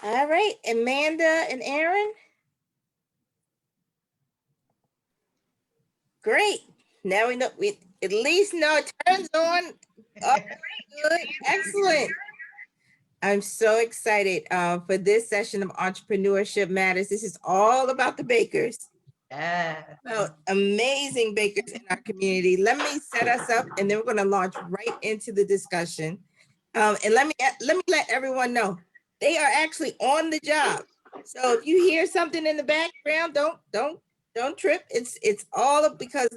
All right, Amanda and Aaron. Great. Now we know we at least know it turns on. Oh, good. Excellent. I'm so excited for this session of Entrepreneurship Matters. This is all about the bakers. Yeah. So amazing bakers in our community. Let me set us up, and then we're going to launch right into the discussion. And let everyone know they are actually on the job. So if you hear something in the background, don't trip. It's all because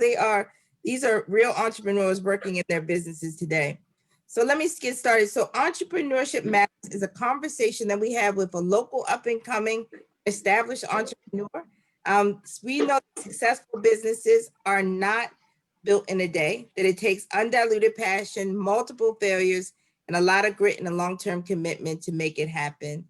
these are real entrepreneurs working in their businesses today. So let me get started. So Entrepreneurship Matters is a conversation that we have with a local up and coming established entrepreneur. We know that successful businesses are not built in a day, that it takes undiluted passion, multiple failures, and a lot of grit and a long-term commitment to make it happen.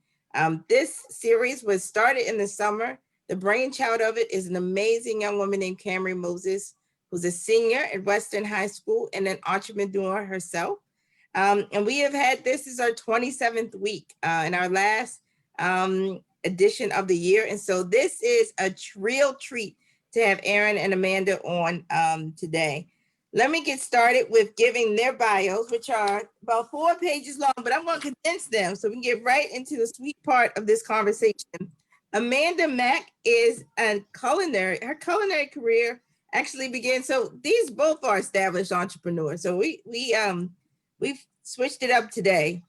This series was started in the summer. The brainchild of it is an amazing young woman named Camry Moses, who's a senior at Western High School and an entrepreneur herself. And we have had, this is our 27th week in our last edition of the year. And so this is a real treat to have Aaron and Amanda on today. Let me get started with giving their bios, which are about 4 pages long, but I'm going to condense them so we can get right into the sweet part of this conversation. Amanda Mack is her culinary career actually began. So these both are established entrepreneurs. So we've switched it up today.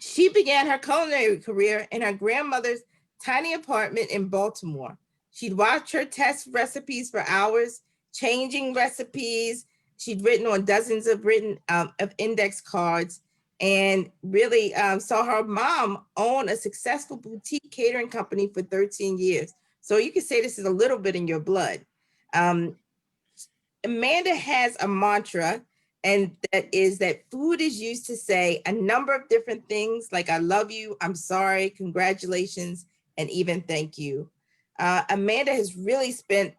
She began her culinary career in her grandmother's tiny apartment in Baltimore. She'd watch her test recipes for hours, changing recipes. She'd written on dozens of index cards, and really saw her mom own a successful boutique catering company for 13 years. So you could say this is a little bit in your blood. Amanda has a mantra, and that is that food is used to say a number of different things like I love you, I'm sorry, congratulations, and even thank you. Amanda has really spent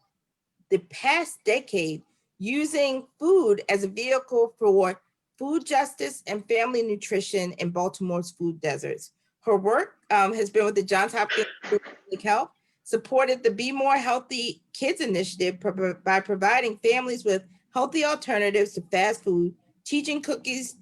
the past decade using food as a vehicle for food justice and family nutrition in Baltimore's food deserts. Her work has been with the Johns Hopkins Public Health, supported the Be More Healthy Kids initiative by providing families with healthy alternatives to fast food, teaching families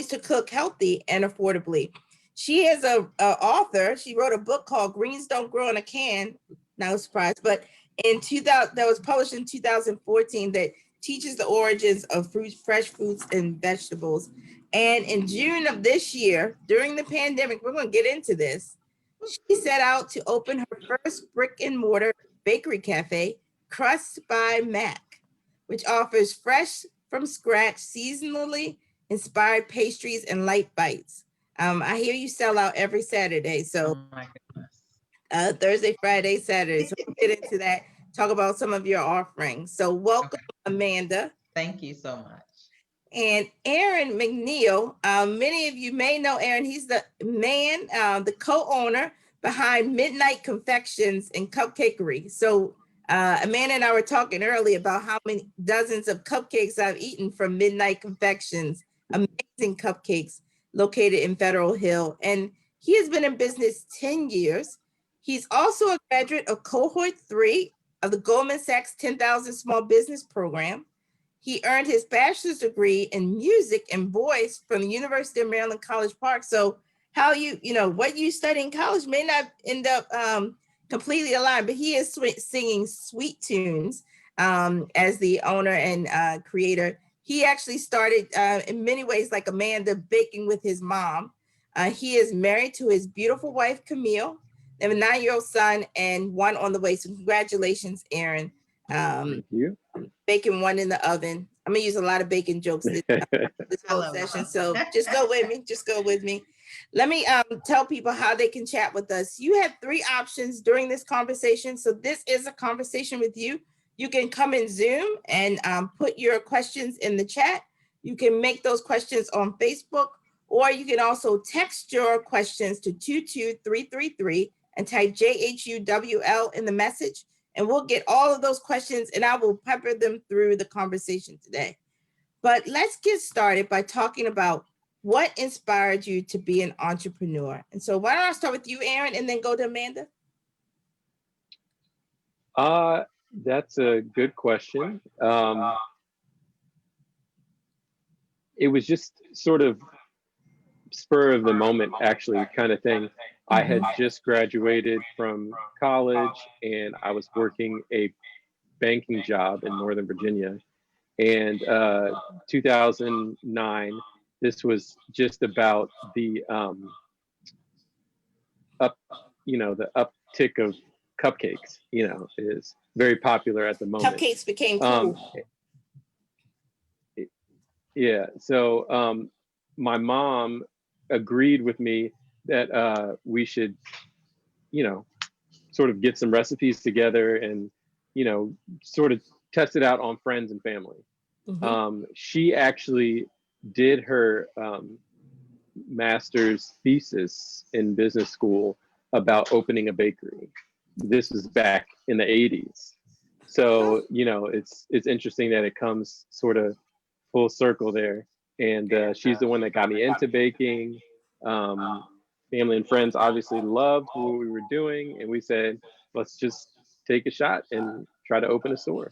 to cook healthy and affordably. She is a author. She wrote a book called Greens Don't Grow in a Can. No surprise, but in 2000 that was published in 2014 that teaches the origins of fresh fruits and vegetables. And in June of this year, during the pandemic, we're going to get into this. She set out to open her first brick and mortar bakery cafe, Crust by Mack, which offers fresh from scratch, seasonally inspired pastries and light bites. I hear you sell out every Saturday. So Thursday, Friday, Saturday. So we'll get into that, talk about some of your offerings. So welcome, Amanda. Thank you so much. And Aaron McNeil, many of you may know Aaron. He's the man, the co-owner behind Midnight Confections and Cupcakery. So Amanda and I were talking earlier about how many dozens of cupcakes I've eaten from Midnight Confections, amazing cupcakes located in Federal Hill. And he has been in business 10 years. He's also a graduate of Cohort 3 of the Goldman Sachs 10,000 Small Business Program. He earned his bachelor's degree in music and voice from the University of Maryland, College Park. So how what you study in college may not end up completely aligned, but he is singing sweet tunes as the owner and creator. He actually started in many ways like Amanda, baking with his mom. He is married to his beautiful wife, Camille. They have a 9-year-old son and one on the way. So congratulations, Aaron. Thank you. Baking one in the oven. I'm gonna use a lot of bacon jokes this whole session. So just go with me. Just go with me. Let me tell people how they can chat with us. You have 3 options during this conversation. So this is a conversation with you. You can come in Zoom and put your questions in the chat. You can make those questions on Facebook, or you can also text your questions to 22333 and type JHUWL in the message. And we'll get all of those questions and I will pepper them through the conversation today. But let's get started by talking about what inspired you to be an entrepreneur? And so why don't I start with you, Aaron, and then go to Amanda? That's a good question. It was just sort of spur of the moment, actually, kind of thing. I had just graduated from college and I was working a banking job in Northern Virginia. And 2009, this was just about the the uptick of cupcakes, is very popular at the moment. Cupcakes became cool. Yeah. So my mom agreed with me that we should, sort of get some recipes together and, sort of test it out on friends and family. She actually did her master's thesis in business school about opening a bakery. This was back in the 80s. So, it's interesting that it comes sort of full circle there. And she's the one that got me into baking. Family and friends obviously loved what we were doing. And we said, let's just take a shot and try to open a store.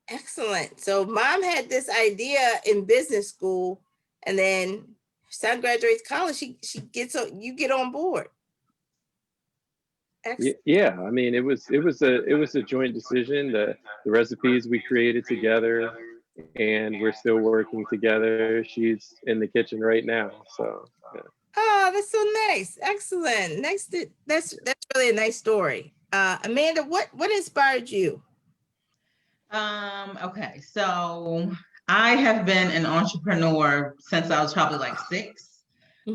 Excellent. So mom had this idea in business school, and then son graduates college. She gets you get on board. Excellent. Yeah, I mean, it was a joint decision. The recipes we created together, and we're still working together. She's in the kitchen right now. So yeah. Oh, that's so nice. Excellent. That's really a nice story. Amanda, what inspired you? Okay, so I have been an entrepreneur since I was probably like 6.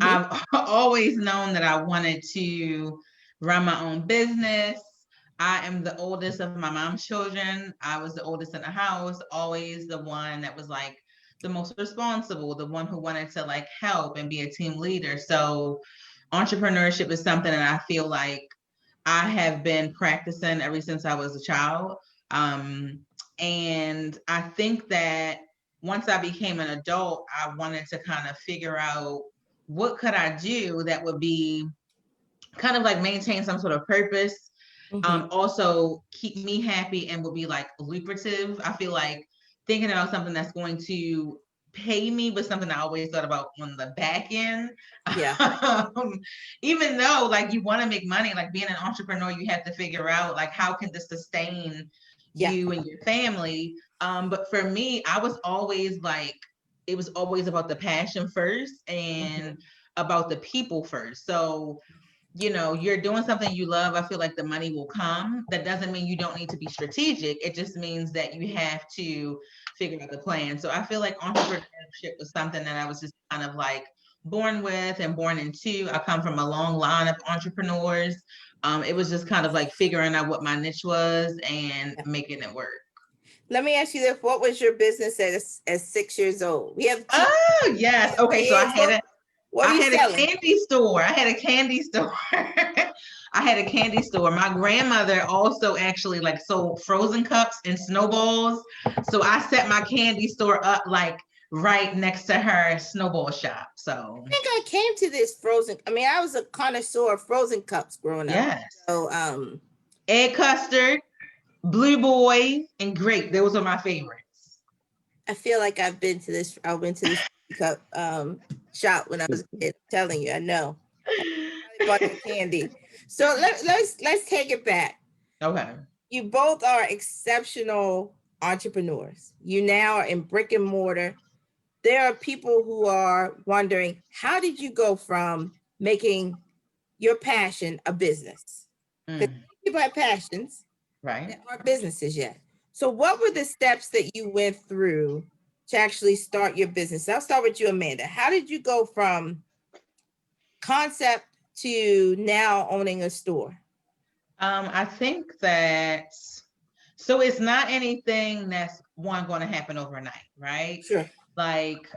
I've always known that I wanted to run my own business. I am the oldest of my mom's children. I was the oldest in the house, always the one that was like the most responsible, the one who wanted to like help and be a team leader. So entrepreneurship is something that I feel like I have been practicing ever since I was a child. And I think that once I became an adult, I wanted to kind of figure out what could I do that would be kind of like maintain some sort of purpose, also keep me happy and would be like lucrative. I feel like thinking about something that's going to pay me was something I always thought about on the back end. Yeah. Even though like you want to make money, like being an entrepreneur, you have to figure out like how can this sustain you and your family. But for me, I was always like, it was always about the passion first and about the people first. So, you're doing something you love. I feel like the money will come. That doesn't mean you don't need to be strategic. It just means that you have to figure out the plan. So I feel like entrepreneurship was something that I was just kind of like born with and born into. I come from a long line of entrepreneurs. It was just kind of like figuring out what my niche was and making it work. Let me ask you this: what was your business at 6 years old? We have. Oh yes. Okay, so I had a candy store. I had a candy store. I had a candy store. My grandmother also actually like sold frozen cups and snowballs. So I set my candy store up like right next to her snowball shop. So I think I came to this frozen. I mean, I was a connoisseur of frozen cups growing up. Yes. So egg custard, Blue Boy, and grape. Those are my favorites. I feel like I went to this cup shop when I was a kid. I'm telling you, I know. I bought the candy. So let's take it back. Okay. You both are exceptional entrepreneurs. You now are in brick and mortar. There are people who are wondering, how did you go from making your passion a business? Because people have passions, right? That aren't businesses yet. So what were the steps that you went through to actually start your business? I'll start with you, Amanda. How did you go from concept to now owning a store? I think that, so it's not anything that's going to happen overnight, right? Sure. Like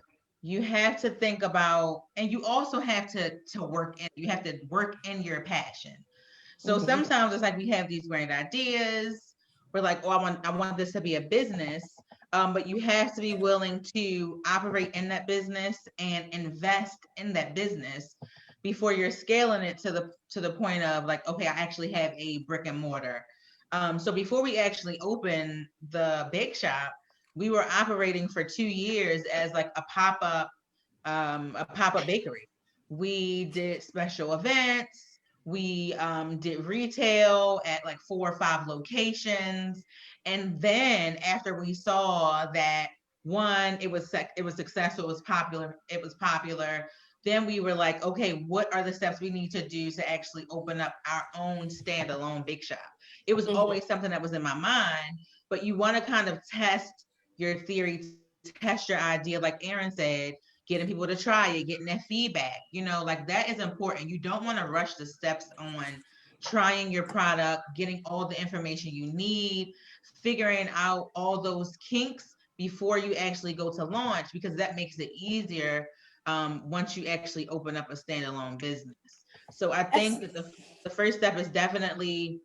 you have to think about, and you also have to work in, you have to work in your passion. So sometimes it's like we have these great ideas. We're like, oh, I want this to be a business. but you have to be willing to operate in that business and invest in that business before you're scaling it to the point of like, okay, I actually have a brick and mortar. So before we actually opened the bake shop, we were operating for 2 years as like a pop-up bakery. We did special events. We did retail at like 4 or 5 locations. And then after we saw that one, it was successful, it was popular. Then we were like, okay, what are the steps we need to do to actually open up our own standalone bake shop? It was always something that was in my mind, but you want to kind of test your theory, test your idea, like Aaron said, getting people to try it, getting that feedback, like that is important. You don't want to rush the steps on trying your product, getting all the information you need, figuring out all those kinks before you actually go to launch, because that makes it easier once you actually open up a standalone business. So I think that the first step is definitely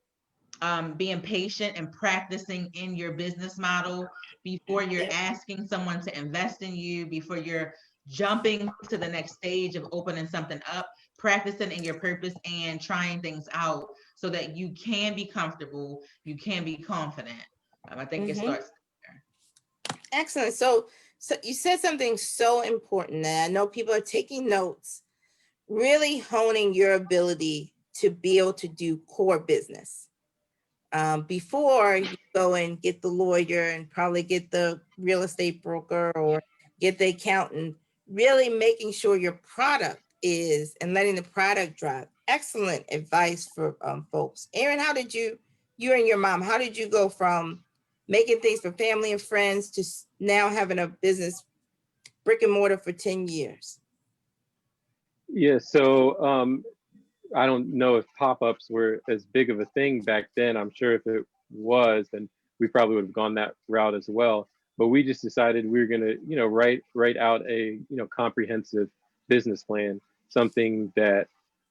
being patient and practicing in your business model before you're asking someone to invest in you, before you're jumping to the next stage of opening something up, practicing in your purpose and trying things out so that you can be comfortable, you can be confident. I think it starts there. Excellent. So you said something so important, and I know people are taking notes, really honing your ability to be able to do core business. Before you go and get the lawyer and probably get the real estate broker or get the accountant, really making sure your product is and letting the product drive. Excellent advice for folks. Aaron, how did you and your mom, how did you go from making things for family and friends to now having a business brick and mortar for 10 years? Yeah, so I don't know if pop-ups were as big of a thing back then. I'm sure if it was, then we probably would have gone that route as well. But we just decided we were going to, write out a, comprehensive business plan, something that,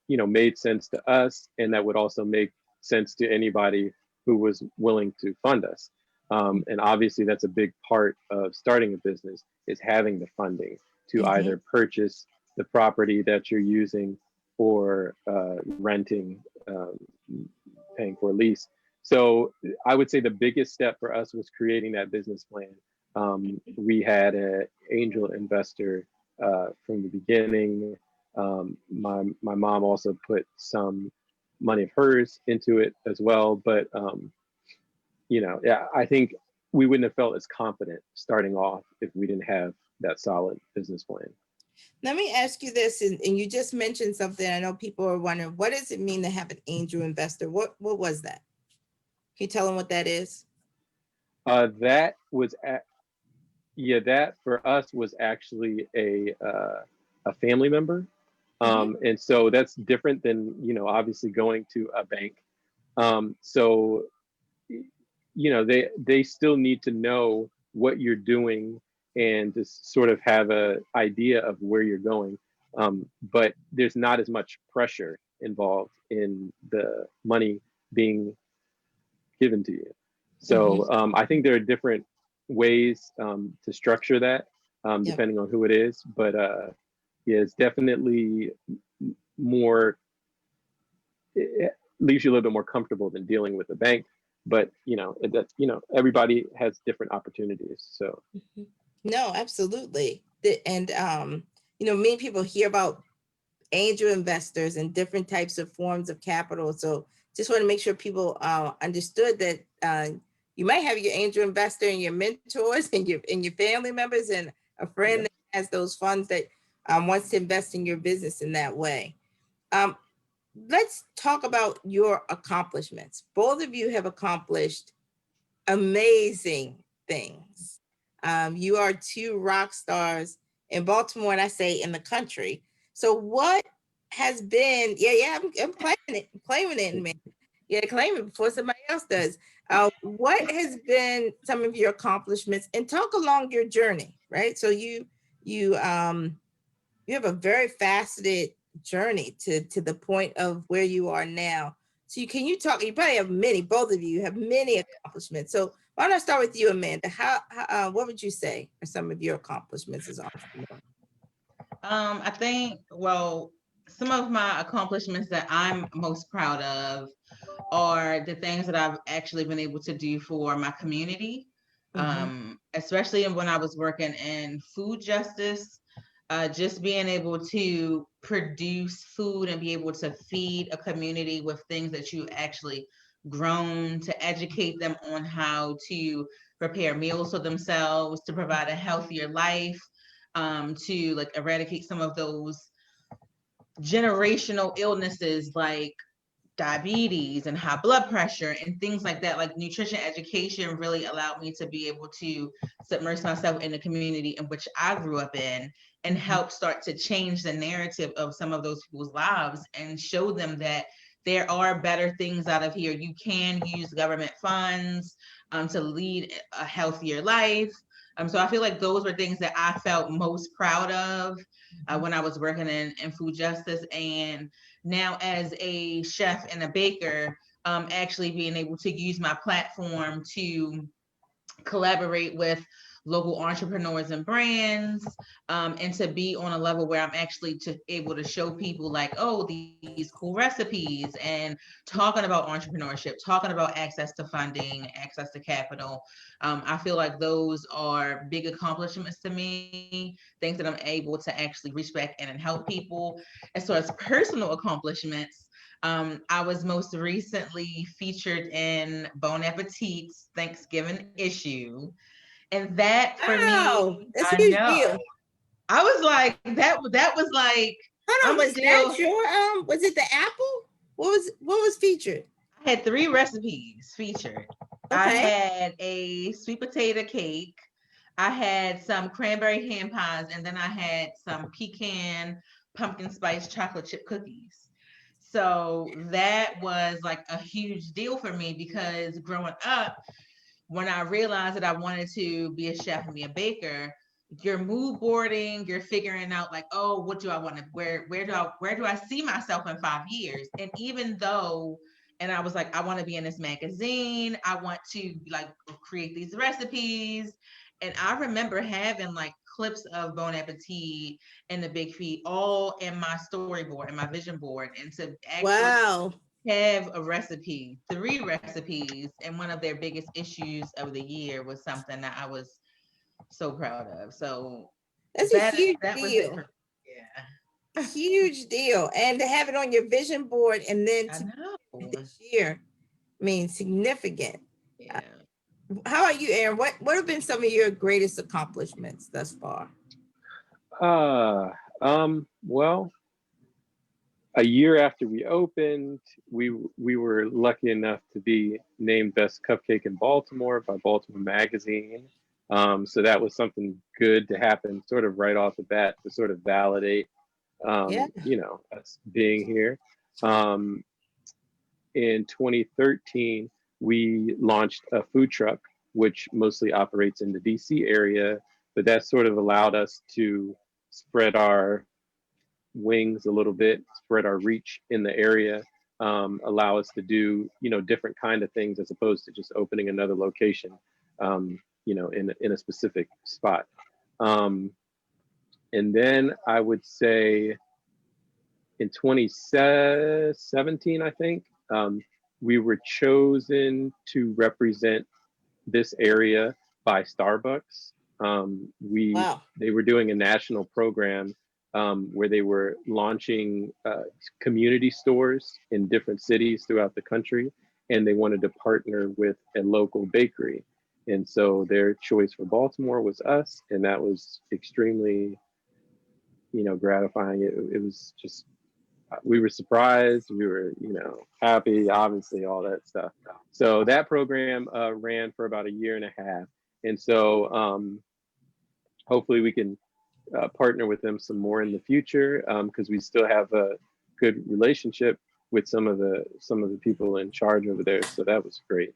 made sense to us and that would also make sense to anybody who was willing to fund us. And obviously that's a big part of starting a business, is having the funding to either purchase the property that you're using or renting, paying for a lease. So I would say the biggest step for us was creating that business plan. We had an angel investor from the beginning. My mom also put some money of hers into it as well. But I think we wouldn't have felt as confident starting off if we didn't have that solid business plan. Let me ask you this, and you just mentioned something. I know people are wondering, what does it mean to have an angel investor? What was that? Can you tell them what that is? That for us was actually a family member. And so that's different than, obviously going to a bank. So, they still need to know what you're doing and to sort of have an idea of where you're going. But there's not as much pressure involved in the money being given to you. So I think there are different ways to structure that depending on who it is. But it's definitely more, it leaves you a little bit more comfortable than dealing with a bank. But everybody has different opportunities. So no, absolutely. And many people hear about angel investors and different types of forms of capital. So just want to make sure people understood that you might have your angel investor and your mentors and your family members and a friend that has those funds that wants to invest in your business in that way. Let's talk about your accomplishments. Both of you have accomplished amazing things. You are two rock stars in Baltimore, and I say in the country. So what has been, I'm claiming it, man. Yeah, claim it before somebody else does. What has been some of your accomplishments, and talk along your journey, right? So you have a very faceted journey to the point of where you are now. So can you talk, you probably have many, both of you have many accomplishments. So why don't I start with you, Amanda? What would you say are some of your accomplishments as an entrepreneur? I think, well, some of my accomplishments that I'm most proud of are the things that I've actually been able to do for my community, especially when I was working in food justice. Just being able to produce food and be able to feed a community with things that you actually grown, to educate them on how to prepare meals for themselves, to provide a healthier life, to like eradicate some of those generational illnesses like diabetes and high blood pressure and things like that. Like nutrition education really allowed me to be able to submerge myself in the community in which I grew up in and help start to change the narrative of some of those people's lives and show them that there are better things out of here. You can use government funds to lead a healthier life. So I feel like those were things that I felt most proud of when I was working in food justice. And now as a chef and a baker, actually being able to use my platform to collaborate with local entrepreneurs and brands, and to be on a level where I'm actually able to show people like, oh, these cool recipes, and talking about entrepreneurship, talking about access to funding, access to capital. I feel like those are big accomplishments to me, things that I'm able to actually reach back and help people. As far as personal accomplishments, I was most recently featured in Bon Appetit's Thanksgiving issue. And that for Wow, me, that's a I huge know. deal. I was like, that was like, Hold on, I'm was that still, your was it the apple? What was featured? I had 3 recipes featured. I Okay. had a sweet potato cake, I had some cranberry ham pies, and then I had some pecan pumpkin spice chocolate chip cookies. So that was like a huge deal for me because growing up, when I realized that I wanted to be a chef and be a baker, you're mood boarding, you're figuring out like, oh, what do I want to, where do I see myself in 5 years? And even though, and I was like, I want to be in this magazine, I want to like create these recipes. And I remember having like clips of Bon Appetit and the Big Feet all in my storyboard and my vision board. And to actually Wow. have a recipe, 3 recipes, and one of their biggest issues of the year was something that I was so proud of. So That's a that huge was it deal. for, yeah. Huge deal. And to have it on your vision board and then I to know. this year, I mean, significant. Uh, Yeah. How about you, Aaron? What have been some of your greatest accomplishments thus far? Well, a year after we opened, we were lucky enough to be named Best Cupcake in Baltimore by Baltimore Magazine. So that was something good to happen sort of right off the bat to sort of validate, Yeah. us being here. Um, in 2013, we launched a food truck, which mostly operates in the DC area, but that sort of allowed us to spread our wings a little bit, spread our reach in the area, allow us to do, different kind of things as opposed to just opening another location, in a specific spot. And then I would say in 2017, I think, we were chosen to represent this area by Starbucks. Wow. They were doing a national program where they were launching community stores in different cities throughout the country, and they wanted to partner with a local bakery. And so their choice for Baltimore was us, and that was extremely, gratifying. It was just, we were surprised, we were, happy, obviously, all that stuff. So that program ran for about a year and a half. And so hopefully we can partner with them some more in the future because we still have a good relationship with some of the people in charge over there. So that was great.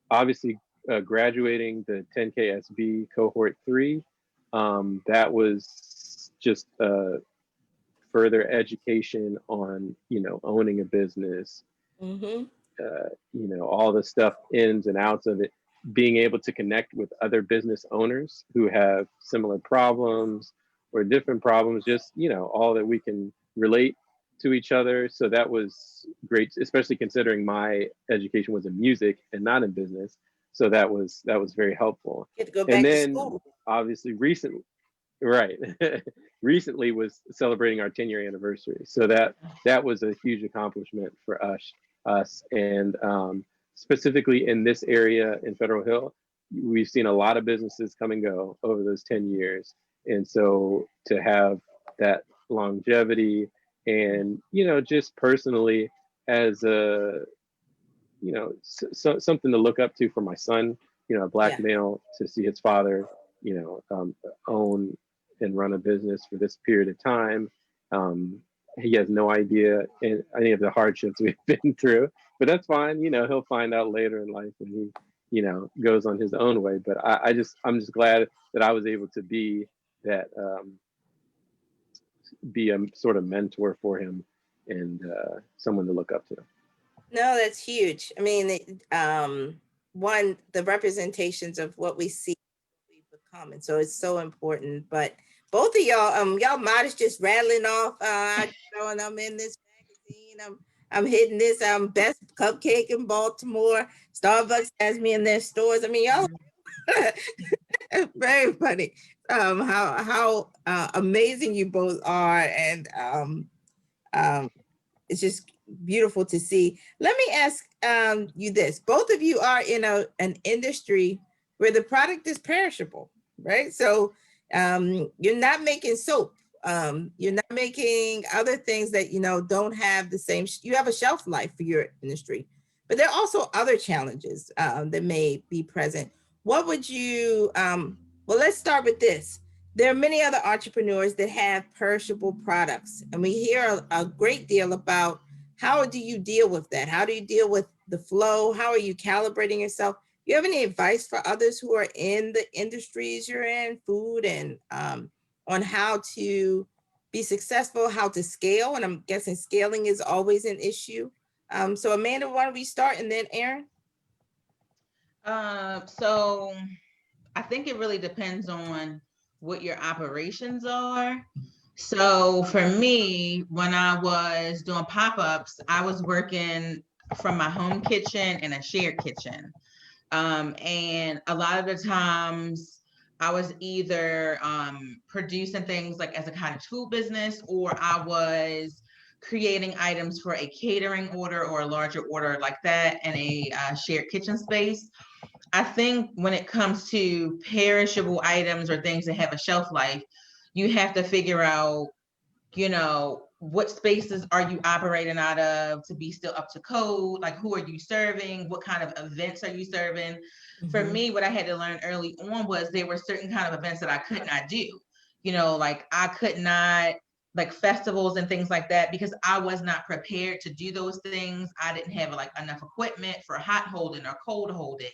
Obviously, graduating the 10K SB cohort 3, that was just further education on, owning a business, Mm-hmm. all the stuff, ins and outs of it, being able to connect with other business owners who have similar problems or different problems, just, all that we can relate to each other. So that was great, especially considering my education was in music and not in business. So that was very helpful. Get to go And back to then school. obviously right. Recently was celebrating our 10-year anniversary. So that was a huge accomplishment for us. And specifically in this area in Federal Hill, we've seen a lot of businesses come and go over those 10 years. And so to have that longevity and, just personally as a, something to look up to for my son, a black male, to see his father, own and run a business for this period of time. He has no idea any of the hardships we've been through, but that's fine. He'll find out later in life when he, goes on his own way. But I'm just glad that I was able to be that, be a sort of mentor for him and someone to look up to. No, that's huge. I mean, one, the representations of what we see, what we become, and so it's so important. But both of y'all might is just rattling off. And I'm in this magazine. I'm hitting this. Best cupcake in Baltimore. Starbucks has me in their stores. I mean, y'all very funny. How amazing you both are, and it's just beautiful to see. Let me ask you this. Both of you are in an industry where the product is perishable, right? So you're not making soap. You're not making other things that, don't have the same, you have a shelf life for your industry, but there are also other challenges that may be present. What would you, well, let's start with this. There are many other entrepreneurs that have perishable products, and we hear a great deal about how do you deal with that? How do you deal with the flow? How are you calibrating yourself? You have any advice for others who are in the industries you're in, food, and on how to be successful, how to scale? And I'm guessing scaling is always an issue. So Amanda, why don't we start, and then Aaron? So I think it really depends on what your operations are. So for me, when I was doing pop-ups, I was working from my home kitchen and a shared kitchen. And a lot of the times I was either producing things like as a cottage food business, or I was creating items for a catering order or a larger order like that in a shared kitchen space. I think when it comes to perishable items or things that have a shelf life, you have to figure out, what spaces are you operating out of to be still up to code? Like, who are you serving? What kind of events are you serving? Mm-hmm. For me, what I had to learn early on was there were certain kind of events that I could not do. Like I could not, like festivals and things like that, because I was not prepared to do those things. I didn't have like enough equipment for hot holding or cold holding.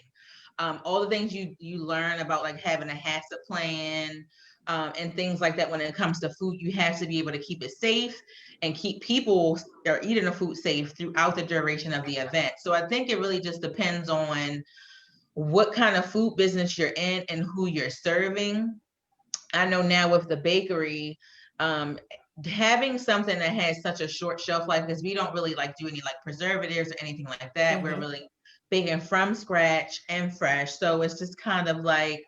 All the things you learn about, like having a HACCP plan, and things like that. When it comes to food, you have to be able to keep it safe and keep people that are eating the food safe throughout the duration of the event. So I think it really just depends on what kind of food business you're in and who you're serving. I know now with the bakery, having something that has such a short shelf life, because we don't really like do any like preservatives or anything like that. Mm-hmm. We're really baking from scratch and fresh. So it's just kind of like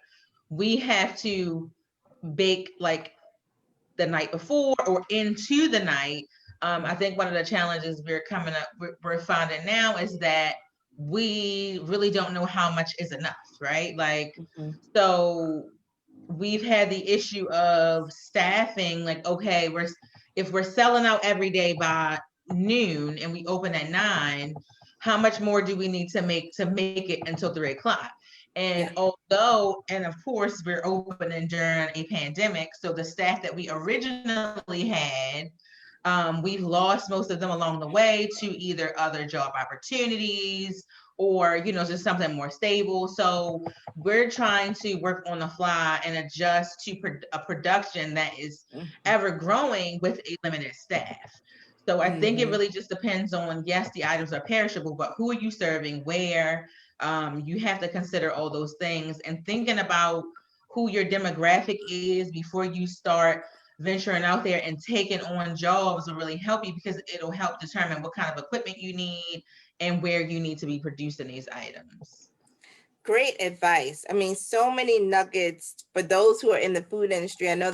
we have to bake like the night before or into the night. I think one of the challenges we're finding now is that we really don't know how much is enough, right? Like, mm-hmm. So we've had the issue of staffing, like, okay, if we're selling out every day by noon and we open at 9, how much more do we need to make it until 3 o'clock? And and of course, we're opening during a pandemic. So the staff that we originally had, we've lost most of them along the way to either other job opportunities or, just something more stable. So we're trying to work on the fly and adjust to a production that is ever growing with a limited staff. So I think it really just depends on, yes, the items are perishable, but who are you serving, where? You have to consider all those things, and thinking about who your demographic is before you start venturing out there and taking on jobs will really help you, because it'll help determine what kind of equipment you need and where you need to be producing these items. Great advice. I mean, so many nuggets for those who are in the food industry. I know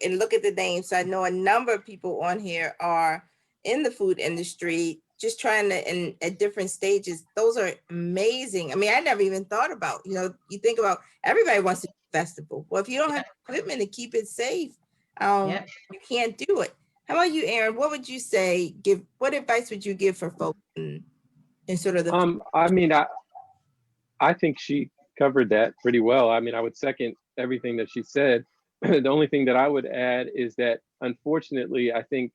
and look at the names. So I know a number of people on here are in the food industry, just trying to, at different stages. Those are amazing. I mean, I never even thought about, you think about everybody wants to do a festival. Well, if you don't have equipment to keep it safe, you can't do it. How about you, Aaron? What would you say, what advice would you give for folks in sort of the I mean, I think she covered that pretty well. I mean, I would second everything that she said. The only thing that I would add is that, unfortunately, I think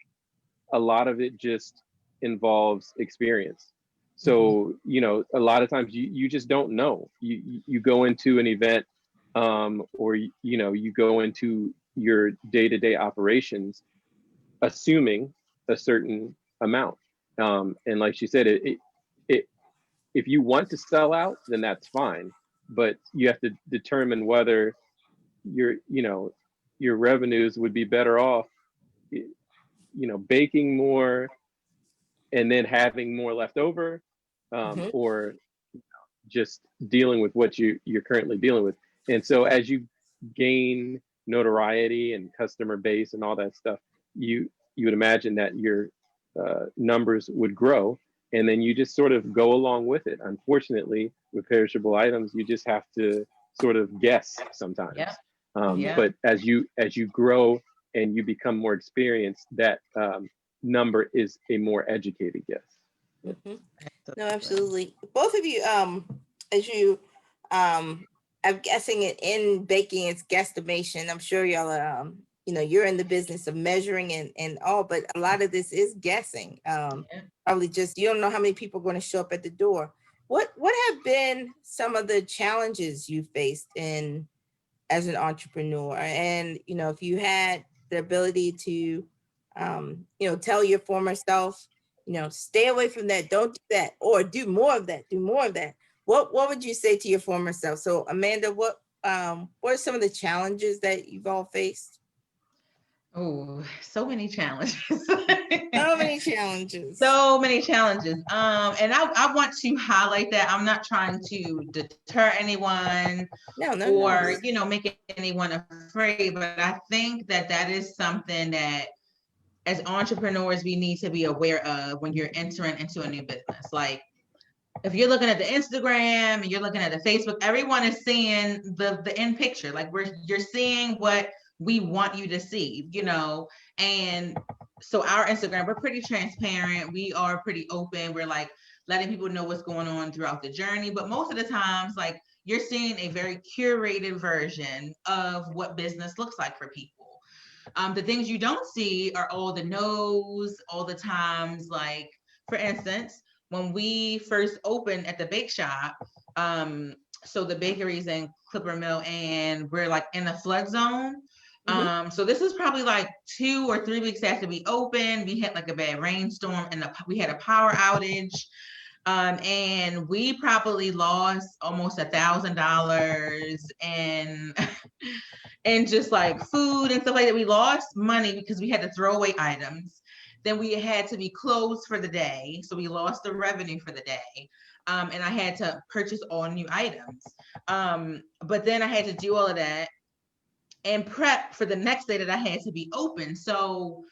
a lot of it just involves experience. So, a lot of times you just don't know. You go into an event, or, you go into your day-to-day operations, assuming a certain amount. And like she said, if you want to sell out, then that's fine. But you have to determine whether your revenues would be better off, baking more and then having more left over, or just dealing with what you're currently dealing with. And so as you gain notoriety and customer base and all that stuff, you would imagine that your numbers would grow. And then you just sort of go along with it. Unfortunately, with perishable items, you just have to sort of guess sometimes. But as you grow and you become more experienced, that number is a more educated guess. No, absolutely. Both of you, as you, I'm guessing it in baking, it's guesstimation. I'm sure y'all are, you're in the business of measuring and all, but a lot of this is guessing. Probably just, you don't know how many people are going to show up at the door. What have been some of the challenges you faced as an entrepreneur? And, if you had the ability to, tell your former self, stay away from that, don't do that, or do more of that, What would you say to your former self? So Amanda, what are some of the challenges that you've all faced? Oh, so many challenges. So many challenges. So many challenges. And I want to highlight that I'm not trying to deter anyone or, make anyone afraid, but I think that is something that as entrepreneurs, we need to be aware of when you're entering into a new business. Like, if you're looking at the Instagram and you're looking at the Facebook, everyone is seeing the end picture. Like, you're seeing what we want you to see, and so our Instagram, we're pretty transparent. We are pretty open. We're like letting people know what's going on throughout the journey. But most of the times, like, you're seeing a very curated version of what business looks like for people. The things you don't see are all the no's, all the times. Like, for instance, when we first opened at the bake shop, so the bakery's in Clipper Mill, and we're like in a flood zone. So this is probably like 2 or 3 weeks after we opened. We had like a bad rainstorm and we had a power outage. And we probably lost almost $1,000 and just like food and stuff like that. We lost money because we had to throw away items. Then we had to be closed for the day. So we lost the revenue for the day. And I had to purchase all new items. But then I had to do all of that and prep for the next day that I had to be open. So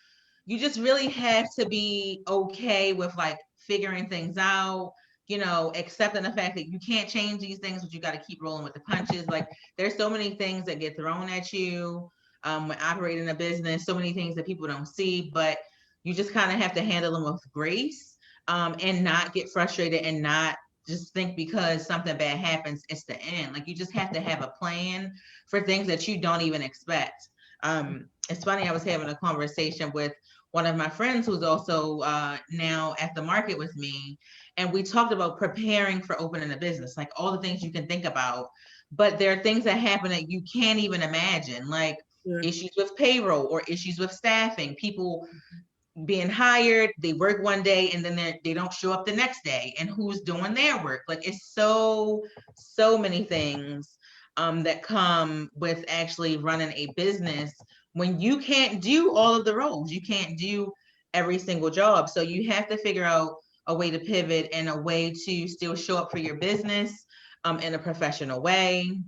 you just really have to be okay with like figuring things out, accepting the fact that you can't change these things, but you got to keep rolling with the punches. Like, there's so many things that get thrown at you when operating a business, so many things that people don't see, but you just kind of have to handle them with grace, and not get frustrated and not just think because something bad happens, it's the end. Like, you just have to have a plan for things that you don't even expect. It's funny, I was having a conversation with one of my friends who's also now at the market with me, and we talked about preparing for opening a business, like all the things you can think about. But there are things that happen that you can't even imagine, like issues with payroll or issues with staffing, people being hired, they work one day and then they don't show up the next day, and who's doing their work. Like it's so many things that come with actually running a business when you can't do all of the roles, you can't do every single job. So you have to figure out a way to pivot and a way to still show up for your business in a professional way.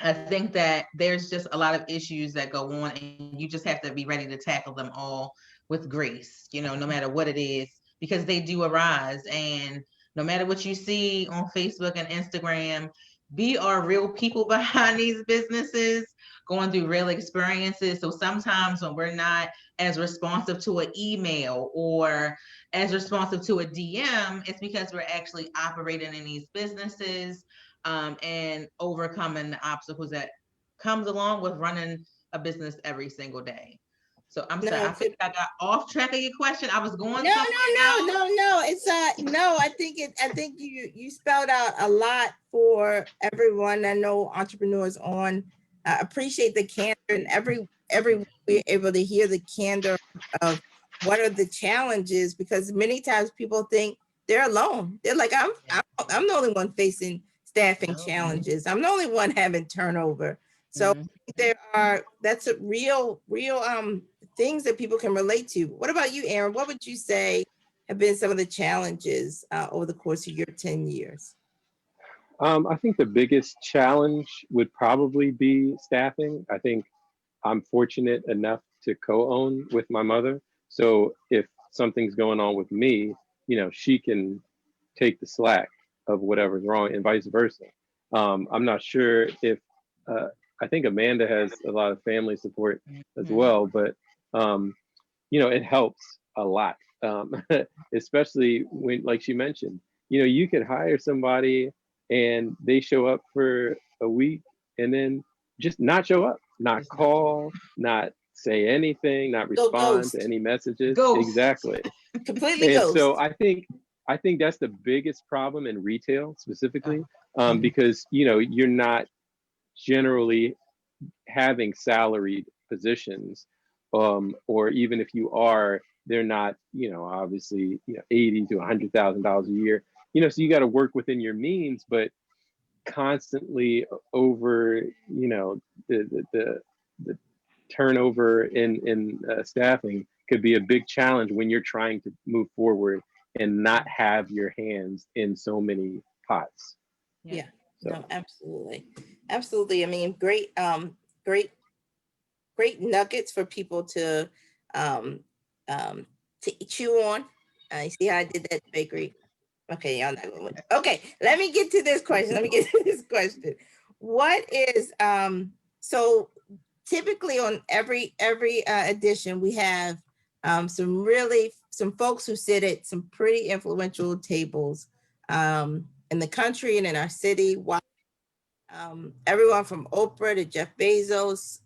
I think that there's just a lot of issues that go on, and you just have to be ready to tackle them all with grace, you know, no matter what it is, because they do arise. And no matter what you see on Facebook and Instagram, we are real people behind these businesses going through real experiences. So sometimes when we're not as responsive to an email or as responsive to a DM, it's because we're actually operating in these businesses and overcoming the obstacles that comes along with running a business every single day. So I'm sorry, I think I got off track of your question. I was going No. It's no, I think you spelled out a lot for everyone. I know entrepreneurs on appreciate the candor, and every we're able to hear the candor of what are the challenges, because many times people think they're alone. They're like, I'm the only one facing staffing challenges. I'm the only one having turnover. So that's a real things that people can relate to. What about you, Aaron? What would you say have been some of the challenges over the course of your 10 years? I think the biggest challenge would probably be staffing. I think I'm fortunate enough to co-own with my mother. So if something's going on with me, you know, she can take the slack of whatever's wrong and vice versa. I'm not sure if, I think Amanda has a lot of family support as well, but, you know, it helps a lot, especially when, like she mentioned, you know, you could hire somebody and they show up for a week and then just not show up, not call, not say anything, not respond to any messages. Ghost. Exactly. Completely And ghost. so I think that's the biggest problem in retail specifically, because, you know, you're not generally having salaried positions, or even if you are, they're not, you know, obviously, you know, $80,000 to $100,000 a year, you know, so you got to work within your means, but constantly over, you know, the turnover in staffing could be a big challenge when you're trying to move forward and not have your hands in so many pots. Yeah. So. No, absolutely. I mean, great nuggets for people to chew on. You see how I did that, bakery? Okay, y'all not going. Okay, let me get to this question. What is so typically on every edition we have some folks who sit at some pretty influential tables in the country and in our city. Everyone from Oprah to Jeff Bezos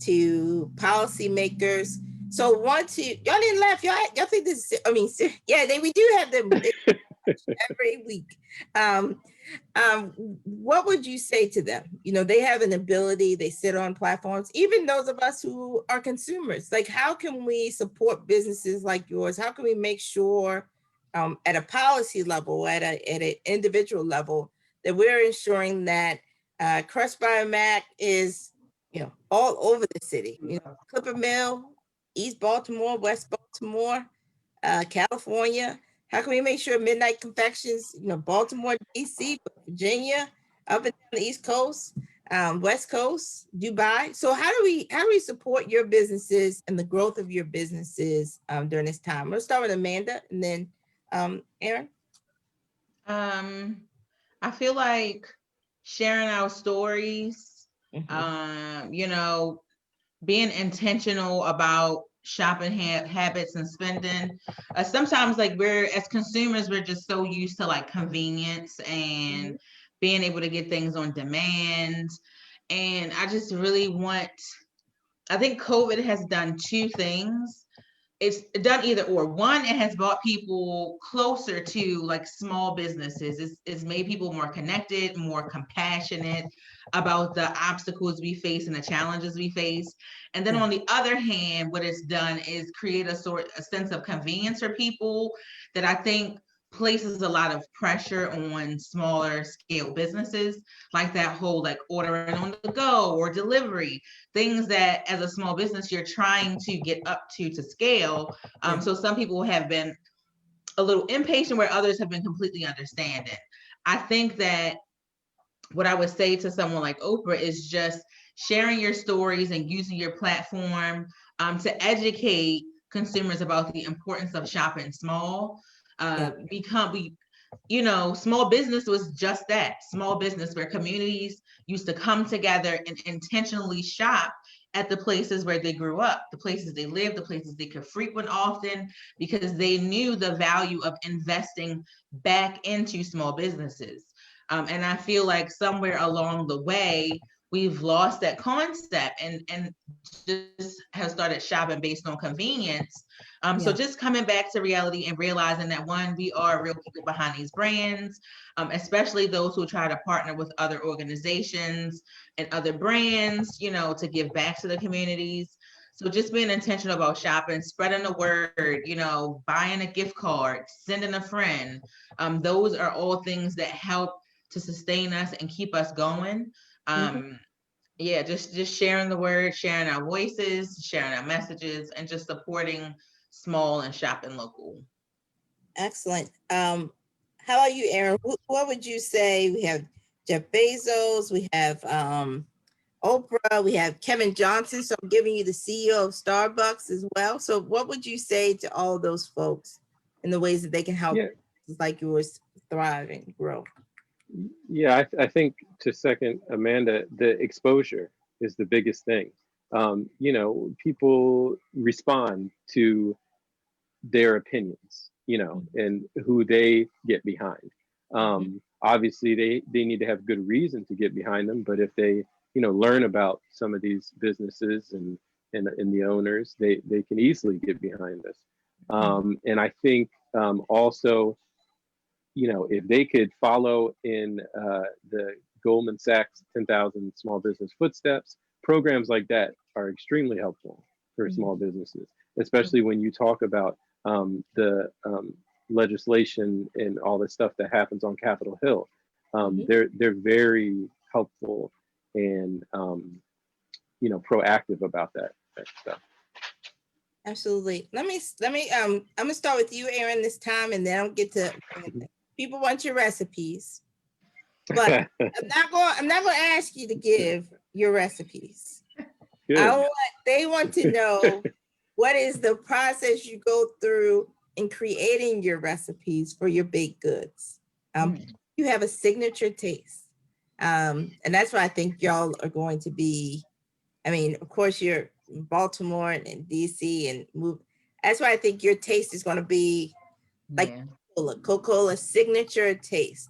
to policymakers. So y'all didn't laugh. Y'all think this? I mean, yeah, we do have them every week. What would you say to them? You know, they have an ability. They sit on platforms. Even those of us who are consumers, like, how can we support businesses like yours? How can we make sure, at a policy level, at an individual level, that we're ensuring that Crushed by Mack is, you know, all over the city? You know, Clipper Mill, East Baltimore, West Baltimore, California. How can we make sure Midnight Confections, you know, Baltimore, DC, Virginia, up and down the East Coast, West Coast, Dubai? So how do we support your businesses and the growth of your businesses during this time? I'm gonna start with Amanda and then Aaron. I feel like sharing our stories, you know, being intentional about shopping habits and spending. Sometimes, like, we're, as consumers, we're just so used to like convenience and being able to get things on demand. And I just really I think COVID has done two things. it's done either or. One, it has brought people closer to like small businesses. It's made people more connected, more compassionate about the obstacles we face and the challenges we face. And then on the other hand, what it's done is create a sense of convenience for people that I think places a lot of pressure on smaller scale businesses, like that whole like ordering on the go or delivery, things that as a small business you're trying to get up to scale. So some people have been a little impatient where others have been completely understanding. I think that what I would say to someone like Oprah is just sharing your stories and using your platform to educate consumers about the importance of shopping small. Small business was just that, small business where communities used to come together and intentionally shop at the places where they grew up, the places they lived, the places they could frequent often, because they knew the value of investing back into small businesses. And I feel like somewhere along the way, we've lost that concept and just have started shopping based on convenience. So just coming back to reality and realizing that one, we are real people behind these brands, especially those who try to partner with other organizations and other brands, to give back to the communities. So just being intentional about shopping, spreading the word, buying a gift card, sending a friend. Those are all things that help to sustain us and keep us going. Just sharing the word, sharing our voices, sharing our messages, and just supporting small and shopping local. Excellent. How about you, Aaron? What would you say? We have Jeff Bezos, we have Oprah, we have Kevin Johnson. So I'm giving you the CEO of Starbucks as well. So what would you say to all those folks in the ways that they can help like yours thrive and grow? Yeah, I think to second Amanda, the exposure is the biggest thing. People respond to their opinions, and who they get behind. Obviously, they need to have good reason to get behind them, but if they, learn about some of these businesses and the owners, they can easily get behind this. And I think also, if they could follow in the Goldman Sachs 10,000 small business footsteps, programs like that are extremely helpful for small businesses, especially when you talk about the legislation and all the stuff that happens on Capitol Hill. They're very helpful and proactive about that stuff. Absolutely. Let me I'm gonna start with you, Aaron, this time, and then I'll get to people want your recipes, but I'm not gonna ask you to give your recipes. They want to know what is the process you go through in creating your recipes for your baked goods. You have a signature taste, and that's why I think y'all are going to be. I mean, of course, you're in Baltimore and DC and move. That's why I think your taste is going to be like Coca-Cola signature taste.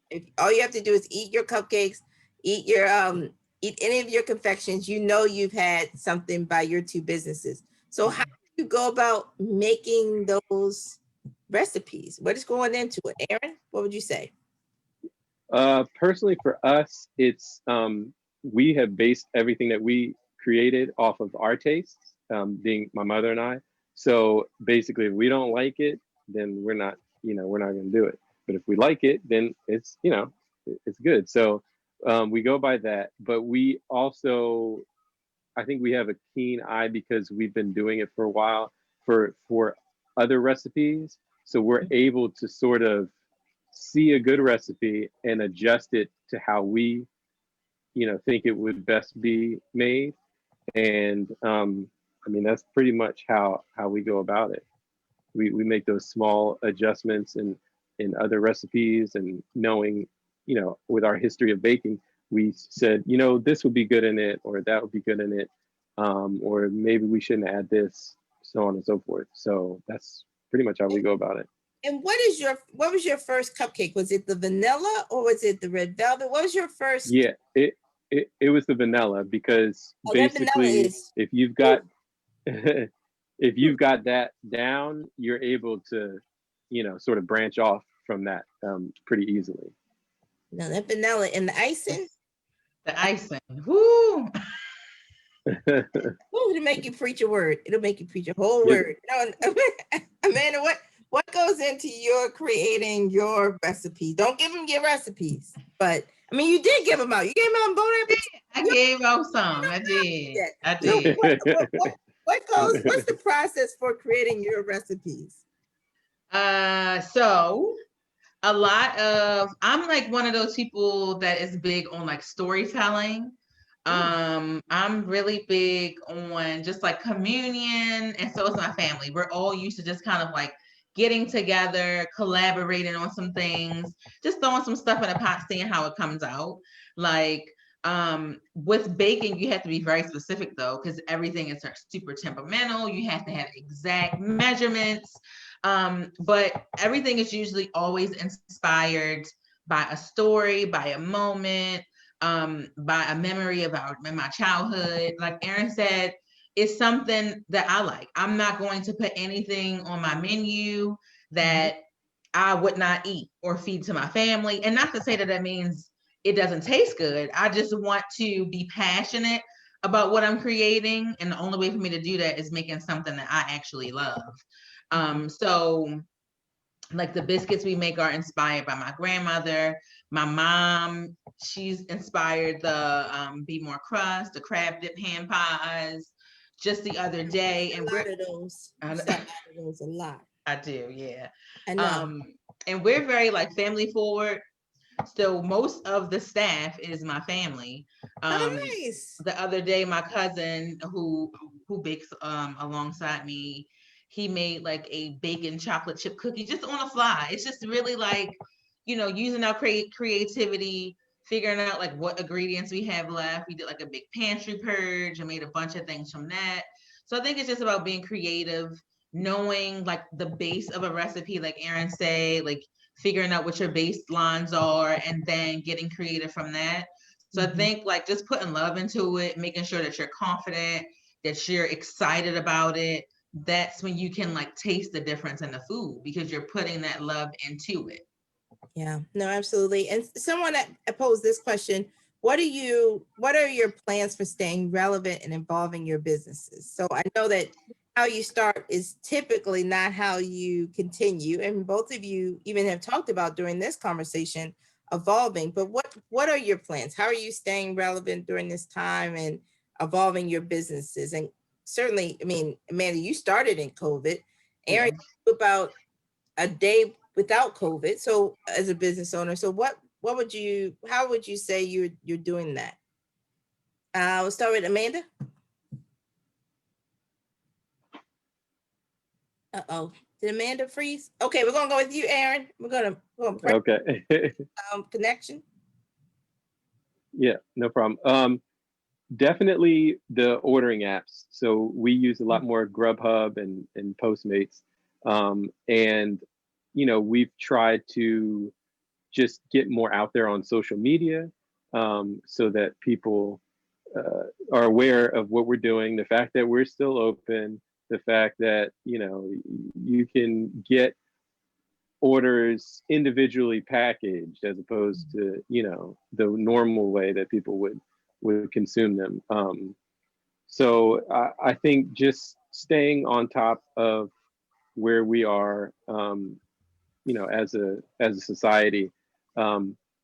If all you have to do is eat your cupcakes, eat any of your confections, you've had something by your two businesses. So how do you go about making those recipes? What is going into it? Aaron, what would you say? Personally, for us, it's we have based everything that we created off of our tastes, being my mother and I. So basically, if we don't like it, then we're not going to do it. But if we like it, then it's good. So we go by that. But we also, I think we have a keen eye because we've been doing it for a while for other recipes. So we're able to sort of see a good recipe and adjust it to how we think it would best be made. And that's pretty much how we go about it. We make those small adjustments in other recipes, and knowing, with our history of baking, we said, this would be good in it, or that would be good in it, or maybe we shouldn't add this, so on and so forth. So that's pretty much how we go about it. And what was your first cupcake? Was it the vanilla or was it the red velvet? What was your first? Yeah, it was the vanilla, because basically, if you've got if you've got that down, you're able to, sort of branch off from that pretty easily. Now that vanilla and the icing, The icing. Woo! it'll make you preach a word. It'll make you preach a whole Yep. word. No, Amanda, what goes into your creating your recipes? Don't give them your recipes, but I mean, you did give them out. You gave them out Bon Appetit. I gave out some. I did. I So did. what's the process for creating your recipes? So a lot of, I'm like one of those people that is big on like storytelling. I'm really big on just like communion, and so is my family. We're all used to just kind of like getting together, collaborating on some things, just throwing some stuff in a pot, seeing how it comes out. Like with baking, you have to be very specific though, because everything is super temperamental. You have to have exact measurements. But everything is usually always inspired by a story, by a moment, by a memory of my childhood. Like Erin said, it's something that I like. I'm not going to put anything on my menu that I would not eat or feed to my family. And not to say that means it doesn't taste good. I just want to be passionate about what I'm creating. And the only way for me to do that is making something that I actually love. So like the biscuits we make are inspired by my grandmother. My mom, she's inspired the Be More Crust, the crab dip hand pies. Just the other day, and we're of those. A lot. I do, yeah. I know. And we're very like family forward. So most of the staff is my family. Nice. The other day, my cousin who bakes alongside me, he made like a bacon chocolate chip cookie just on the fly. It's just really like, using our creativity, figuring out like what ingredients we have left. We did like a big pantry purge and made a bunch of things from that. So I think it's just about being creative, knowing like the base of a recipe, like Erin said, like figuring out what your baselines are and then getting creative from that. So I think like just putting love into it, making sure that you're confident, that you're excited about it. That's when you can like taste the difference in the food because you're putting that love into it. Yeah, no, absolutely. And someone posed this question, what are your plans for staying relevant and involving your businesses? So I know that how you start is typically not how you continue. And both of you even have talked about during this conversation evolving, but what are your plans? How are you staying relevant during this time and evolving your businesses? And certainly, I mean, Amanda, you started in COVID. Erin, about a day without COVID. So as a business owner, so how would you say you're doing that? We'll start with Amanda. Uh-oh, did Amanda freeze? Okay, we're gonna go with you, Erin. We're gonna Okay. Connection. Yeah, no problem. Definitely the ordering apps. So we use a lot more Grubhub and Postmates. And, we've tried to just get more out there on social media so that people are aware of what we're doing, the fact that we're still open, the fact that, you can get orders individually packaged as opposed to, the normal way that people would consume them. So I think just staying on top of where we are, as a society,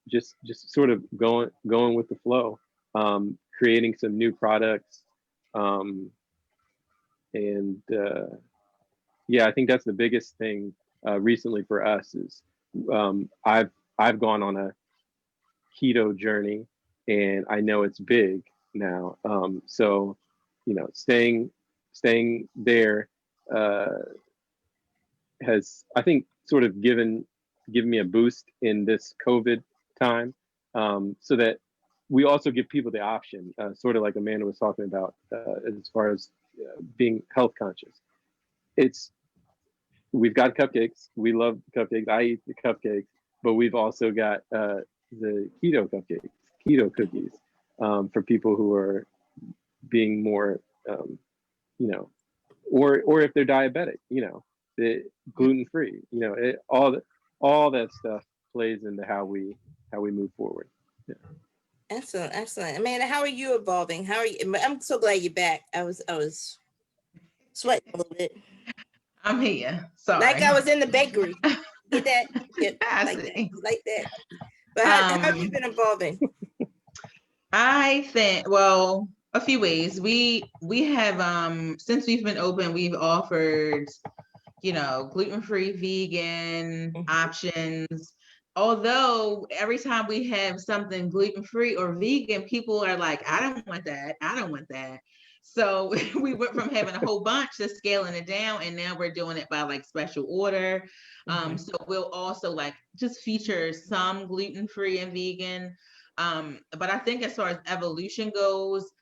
just sort of going with the flow, creating some new products, and yeah, I think that's the biggest thing recently for us is I've gone on a keto journey, and I know it's big now. So, staying there has, I think, sort of given me a boost in this COVID time, so that we also give people the option, sort of like Amanda was talking about, as far as being health conscious. We've got cupcakes. We love cupcakes. I eat the cupcakes, but we've also got the keto cupcakes, keto cookies, for people who are being more, or if they're diabetic, the gluten free, all that stuff plays into how we move forward. Yeah. Excellent, excellent. Amanda, how are you evolving? How are you? I'm so glad you're back. I was sweating a little bit. I'm here. Sorry. Like I was in the bakery. Get that? Get, I like see. that, like that. But how have you been evolving? I think, well, a few ways. We have since we've been open, we've offered, gluten-free, vegan options. Although every time we have something gluten-free or vegan, people are like, I don't want that. I don't want that. So we went from having a whole bunch to scaling it down, and now we're doing it by like special order. So we'll also like just feature some gluten-free and vegan. But I think as far as evolution goes,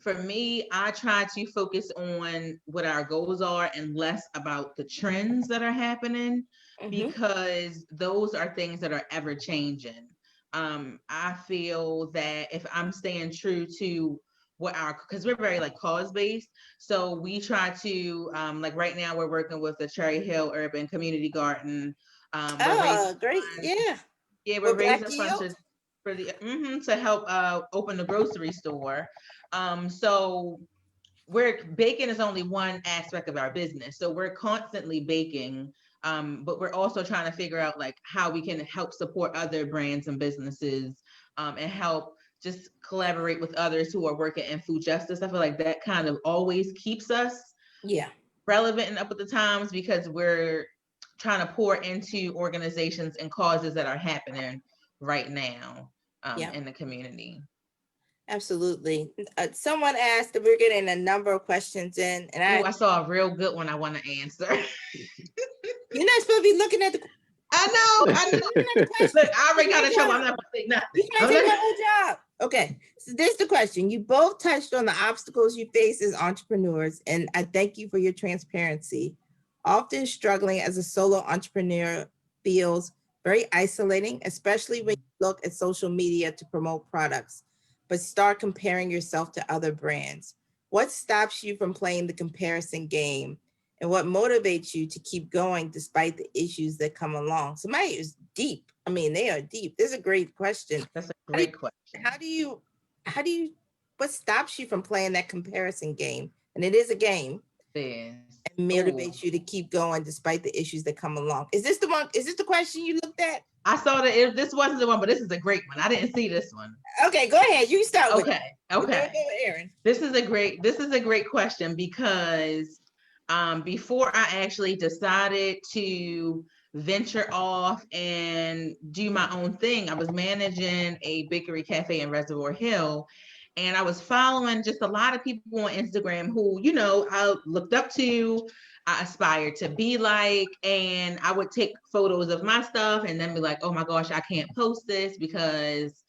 for me, I try to focus on what our goals are and less about the trends that are happening, because those are things that are ever changing. I feel that if I'm staying true to because we're very like cause based, so we try to like right now we're working with the Cherry Hill Urban Community Garden. Great, yeah. We're raising Black funds Yield? for the to help open the grocery store. So baking is only one aspect of our business, so we're constantly baking, but we're also trying to figure out like how we can help support other brands and businesses, and help just collaborate with others who are working in food justice. I feel like that kind of always keeps us relevant and up with the times, because we're trying to pour into organizations and causes that are happening right now in the community. Absolutely. Someone asked that we're getting a number of questions in, and I saw a real good one I want to answer. You're not supposed to be looking at the. I know. Look, I already got in trouble. I'm not going to say nothing. You can't take my whole job. Okay, so this is the question. You both touched on the obstacles you face as entrepreneurs, and I thank you for your transparency. Often struggling as a solo entrepreneur feels very isolating, especially when you look at social media to promote products, but start comparing yourself to other brands. What stops you from playing the comparison game? And what motivates you to keep going despite the issues that come along? Somebody is deep. I mean, they are deep. This is a great question. That's a great question. How do you, what stops you from playing that comparison game? And it is a game. And motivates you to keep going despite the issues that come along. Is this the one? Is this the question you looked at? I saw that this wasn't the one, but this is a great one. I didn't see this one. Okay, go ahead. You start with it. Okay. Aaron. This is a great question, because before I actually decided to venture off and do my own thing, I was managing a bakery cafe in Reservoir Hill, and I was following just a lot of people on Instagram who, I looked up to, I aspired to be like, and I would take photos of my stuff and then be like, oh my gosh, I can't post this because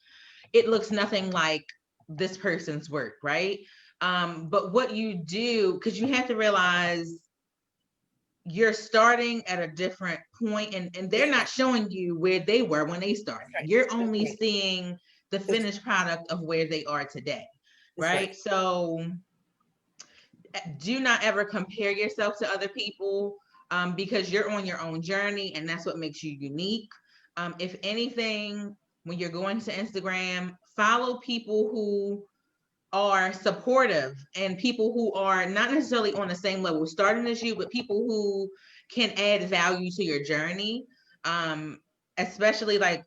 it looks nothing like this person's work, right? But what you do, because you have to realize you're starting at a different point, and they're not showing you where they were when they started. You're only seeing the finished product of where they are today, right? So do not ever compare yourself to other people, because you're on your own journey, and that's what makes you unique. If anything, when you're going to Instagram, follow people who are supportive and people who are not necessarily on the same level starting as you, but people who can add value to your journey. Especially like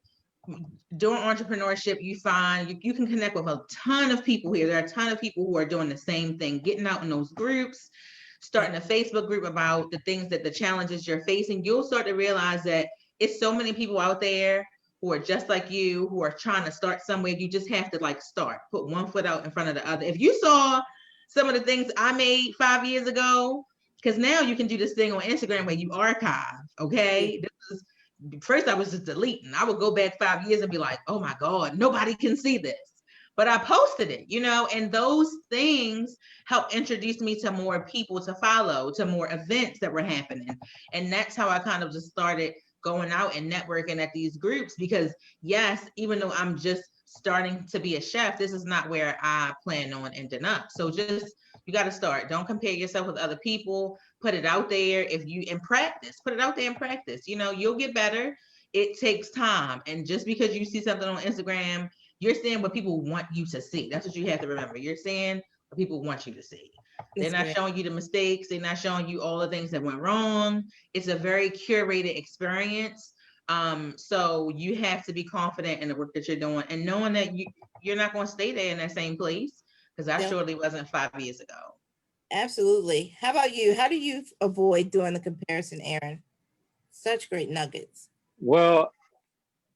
doing entrepreneurship, you find you can connect with a ton of people here. There are a ton of people who are doing the same thing, getting out in those groups, starting a Facebook group about the things the challenges you're facing. You'll start to realize that it's so many people out there who are just like you, who are trying to start somewhere. You just have to start, put one foot out in front of the other. If you saw some of the things I made 5 years ago, because now you can do this thing on Instagram where you archive, okay? First I was just deleting. I would go back 5 years and be like, oh my God, nobody can see this. But I posted it, and those things helped introduce me to more people to follow, to more events that were happening. And that's how I kind of just started going out and networking at these groups, because yes, even though I'm just starting to be a chef, this is not where I plan on ending up. So just, You got to start. Don't compare yourself with other people. Put it out there. And practice, put it out there and practice. You'll get better. It takes time. And just because you see something on Instagram, you're seeing what people want you to see. That's what you have to remember. You're seeing what people want you to see. They're not showing you the mistakes. They're not showing you all the things that went wrong. It's a very curated experience. So you have to be confident in the work that you're doing and knowing that you're not going to stay there in that same place, because I surely wasn't 5 years ago. Absolutely. How about you? How do you avoid doing the comparison, Aaron? Such great nuggets. Well,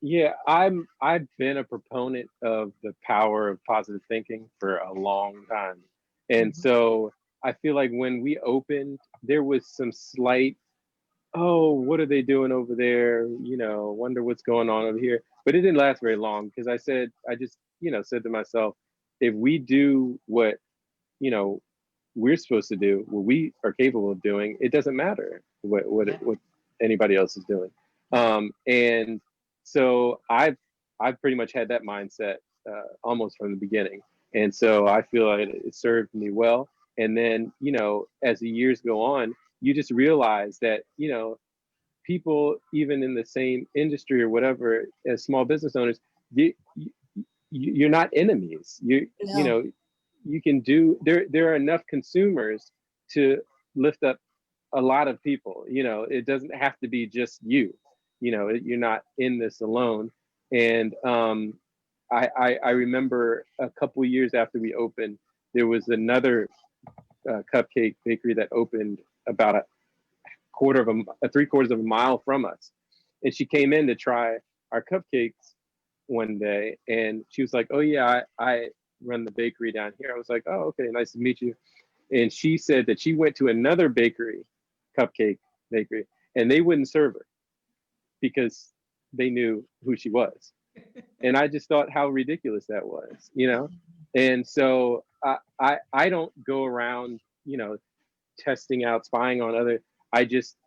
yeah, I've been a proponent of the power of positive thinking for a long time. And so I feel like when we opened, there was some slight, oh, what are they doing over there? Wonder what's going on over here. But it didn't last very long, because I just said to myself, if we do what, we're supposed to do, what we are capable of doing, it doesn't matter what anybody else is doing. And so I've pretty much had that mindset almost from the beginning. And so I feel like it served me well. And then, as the years go on, you just realize that, people even in the same industry or whatever, as small business owners, you're not enemies. You can do, there are enough consumers to lift up a lot of people. It doesn't have to be just you. You're not in this alone. And I remember a couple years after we opened, there was another cupcake bakery that opened about three-quarters of a mile from us. And she came in to try our cupcakes one day, and she was like, oh yeah, I run the bakery down here. I was like, oh, okay, nice to meet you. And she said that she went to another cupcake bakery, and they wouldn't serve her because they knew who she was. And I just thought how ridiculous that was, And so I don't go around, testing out, spying on other.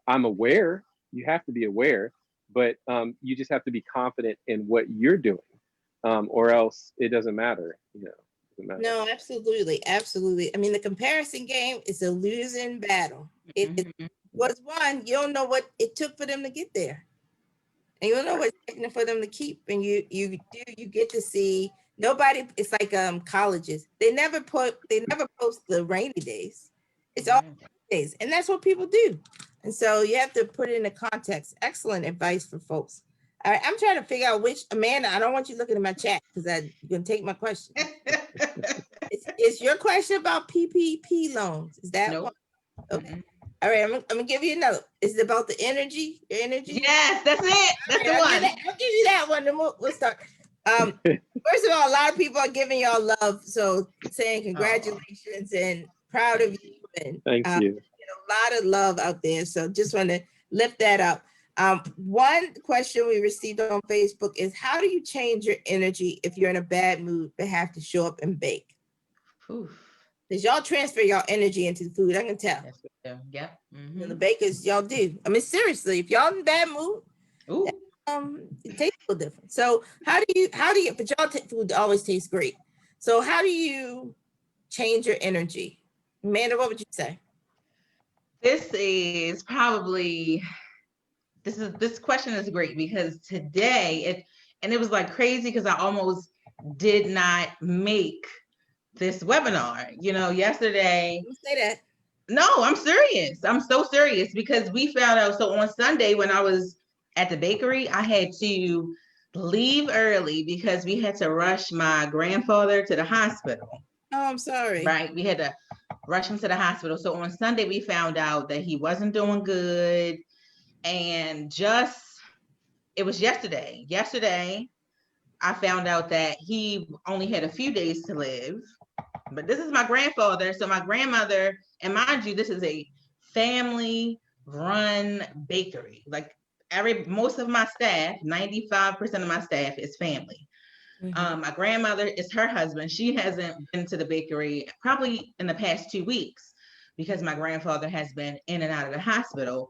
I'm aware. You have to be aware, but you just have to be confident in what you're doing, or else it doesn't matter. Doesn't matter. No, absolutely, absolutely. I mean, the comparison game is a losing battle. It was won. You don't know what it took for them to get there, and you don't know what's taking for them to keep. And you get to see nobody. It's like colleges. They never post the rainy days. It's all days, and that's what people do. And so you have to put it in a context. Excellent advice for folks. All right, I'm trying to figure out which, Amanda, I don't want you looking at my chat because you're going to take my question. Is your question about PPP loans? Is that one? Okay. All right, I'm going to give you another. Is it about the energy? Your energy? Yes, that's it. That's the one. I'll give you that one. Then we'll start. First of all, a lot of people are giving y'all love. So saying congratulations and proud of you. And, thank you. A lot of love out there. So just want to lift that up. One question we received on Facebook is, how do you change your energy if you're in a bad mood but have to show up and bake? Because y'all transfer y'all energy into food, I can tell. Yes, yeah. The bakers, y'all do. I mean, seriously, if y'all in a bad mood, it tastes a little different. So how do you, but y'all food always tastes great. So how do you change your energy? Amanda, what would you say? This question is great, because today it was like crazy, because I almost did not make this webinar. Yesterday. Don't say that. No, I'm serious. I'm so serious, because we found out. So on Sunday, when I was at the bakery, I had to leave early because we had to rush my grandfather to the hospital. Oh, I'm sorry. Right. We had to rush him to the hospital. So on Sunday, we found out that he wasn't doing good. And it was yesterday. Yesterday, I found out that he only had a few days to live. But this is my grandfather. So my grandmother, and mind you, this is a family-run bakery. Like most of my staff, 95% of my staff is family. My grandmother is her husband. She hasn't been to the bakery probably in the past 2 weeks because my grandfather has been in and out of the hospital.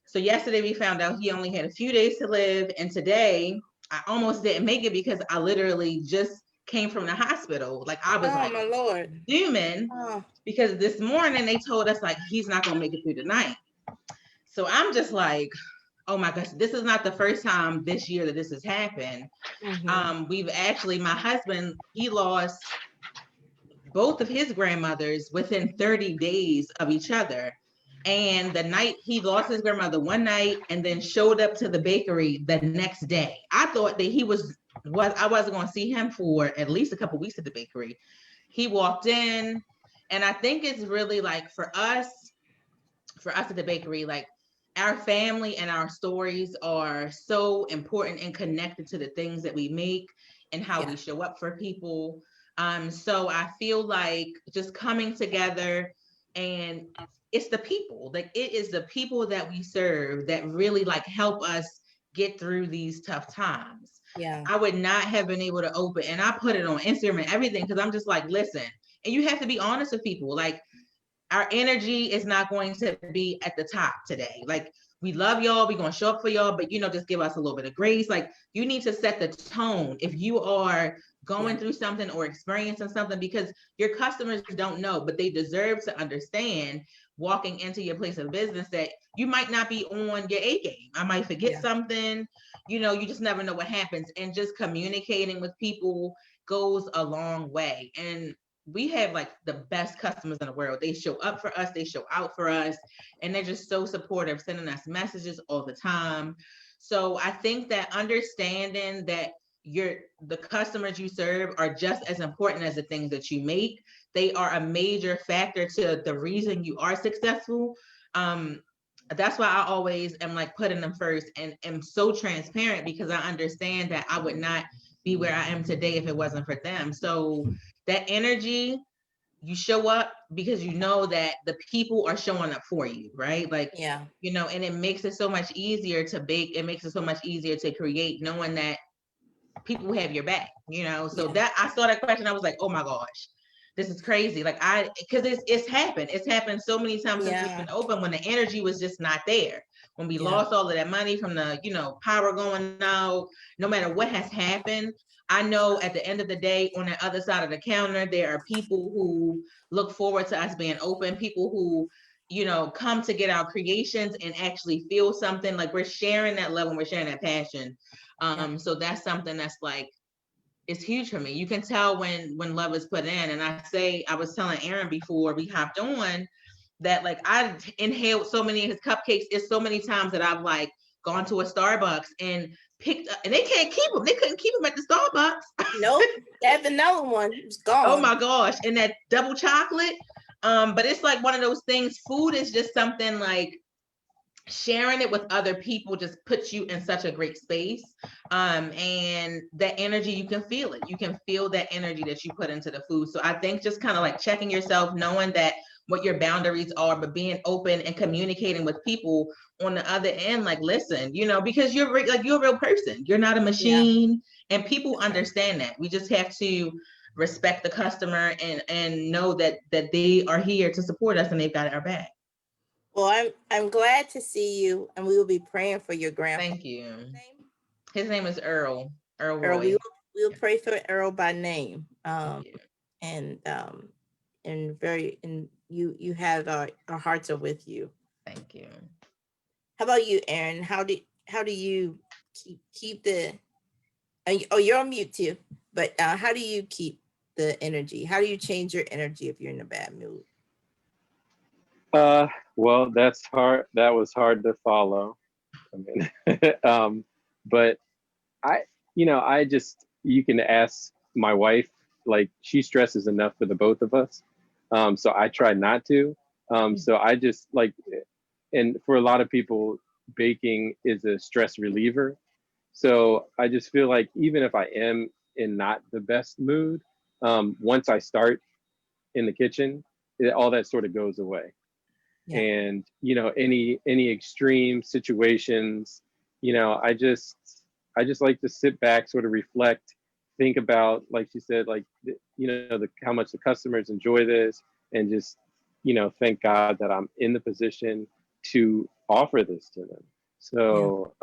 So yesterday we found out he only had a few days to live. And today I almost didn't make it because I literally just came from the hospital. Like I was Oh like my Lord. fuming Oh, because this morning they told us like he's not gonna make it through the night. So I'm just like, oh my gosh, this is not the first time this year that this has happened. We've actually, my husband, he lost both of his grandmothers within 30 days of each other. And the night he lost his grandmother one night and then showed up to the bakery the next day. I thought that I wasn't going to see him for at least a couple weeks at the bakery. He walked in, and I think it's really like for us at the bakery, like our family and our stories are so important and connected to the things that we make and how we show up for people. So I feel like just coming together, and it's the people, like it is the people that we serve that really like help us get through these tough times. yeah. I would not have been able to open, and I put it on Instagram and everything because I'm just like, listen, and you have to be honest with people. Like our energy is not going to be at the top today. Like we love y'all, we're gonna show up for y'all, but just give us a little bit of grace. Like you need to set the tone if you are going through something or experiencing something, because your customers don't know, but they deserve to understand walking into your place of business that you might not be on your A game. I might forget something, you just never know what happens. And just communicating with people goes a long way. And we have like the best customers in the world. They show up for us, they show out for us, and they're just so supportive, sending us messages all the time. So I think that understanding that the customers you serve are just as important as the things that you make. They are a major factor to the reason you are successful. That's why I always am like putting them first and am so transparent, because I understand that I would not be where I am today if it wasn't for them. So that energy, you show up because you know that the people are showing up for you, right? Like, and it makes it so much easier to bake. It makes it so much easier to create, knowing that people have your back, So that I saw that question, I was like, oh my gosh, this is crazy. Like because it's happened. It's happened so many times since we've been open, when the energy was just not there. When we lost all of that money from the, power going out, no matter what has happened, I know at the end of the day, on the other side of the counter, there are people who look forward to us being open, people who, come to get our creations and actually feel something. Like we're sharing that love and we're sharing that passion. So that's something that's like, it's huge for me. You can tell when love is put in. And I was telling Aaron before we hopped on that like I inhaled so many of his cupcakes. It's so many times that I've like gone to a Starbucks and picked up, and they can't keep them. They couldn't keep them at the Starbucks. Nope, that vanilla one is gone. Oh my gosh. And that double chocolate. But it's like one of those things. Food is just something like, sharing it with other people just puts you in such a great space. And that energy, you can feel it. You can feel that energy that you put into the food. So I think just kind of like checking yourself, knowing that what your boundaries are, but being open and communicating with people on the other end, like, listen, because you're a real person. You're not a machine, and people understand that. We just have to respect the customer and know that they are here to support us and they've got our back. Well, I'm glad to see you, and we will be praying for your grandpa. Thank you. His name is Earl. Earl Roy. Roy. We'll pray for Earl by name. And you have our hearts are with you. Thank you. How about you, Aaron? How do you keep the? Oh, you're on mute too. But how do you keep the energy? How do you change your energy if you're in a bad mood? Well, that's hard. That was hard to follow. I mean, but you can ask my wife, like she stresses enough for the both of us. So I try not to. So I just like, and for a lot of people, baking is a stress reliever. So I just feel like even if I am in not the best mood, once I start in the kitchen, all that sort of goes away. And any extreme situations, I just like to sit back, sort of reflect, think about, like she said, like how much the customers enjoy this, and just thank God that I'm in the position to offer this to them. So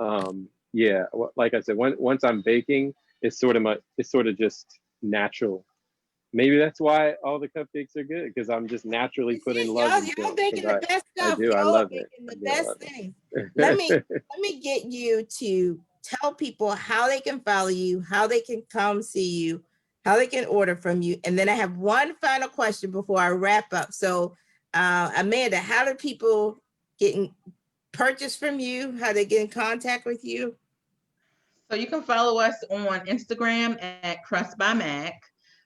like I said, once I'm baking, it's sort of just natural. Maybe that's why all the cupcakes are good, because I'm just naturally putting love into Y'all them. making the best I stuff. do. I Y'all love it. making the I do. I best love thing. it. Let me get you to tell people how they can follow you, how they can come see you, how they can order from you. And then I have one final question before I wrap up. So Amanda, how do people get in purchase from you? How they get in contact with you? So you can follow us on Instagram at Crust by Mack.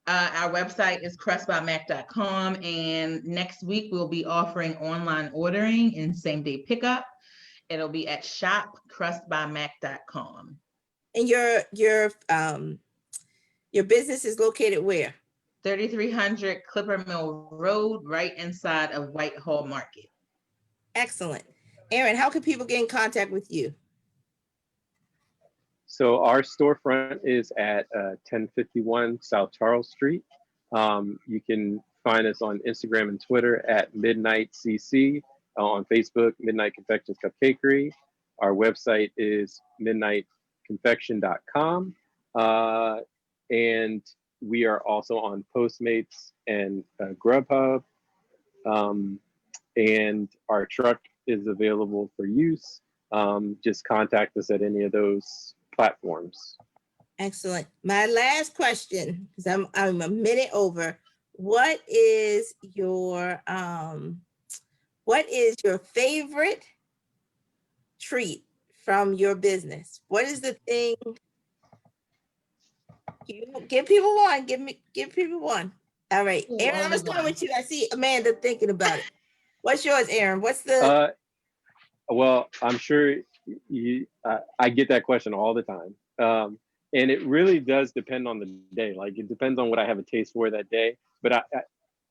Our website is crustbymack.com. And next week, we'll be offering online ordering and same day pickup. It'll be at shopcrustbymack.com. And your business is located where? 3300 Clipper Mill Road, right inside of Whitehall Market. Excellent. Aaron, how can people get in contact with you? So our storefront is at 1051 South Charles Street. You can find us on Instagram and Twitter at Midnight CC, on Facebook, Midnight Confections Cupcakery. Our website is midnightconfection.com. And we are also on Postmates and Grubhub. And our truck is available for use. Just contact us at any of those platforms. Excellent. My last question, because I'm a minute over. What is your favorite treat from your business? What is the thing? Give people one. Give people one. All right, Ooh, Aaron, I'm gonna only start one. with you. I see Amanda thinking about it. What's yours, Aaron? What's the Well, I'm sure I get that question all the time. And it really does depend on the day. Like, it depends on what I have a taste for that day. But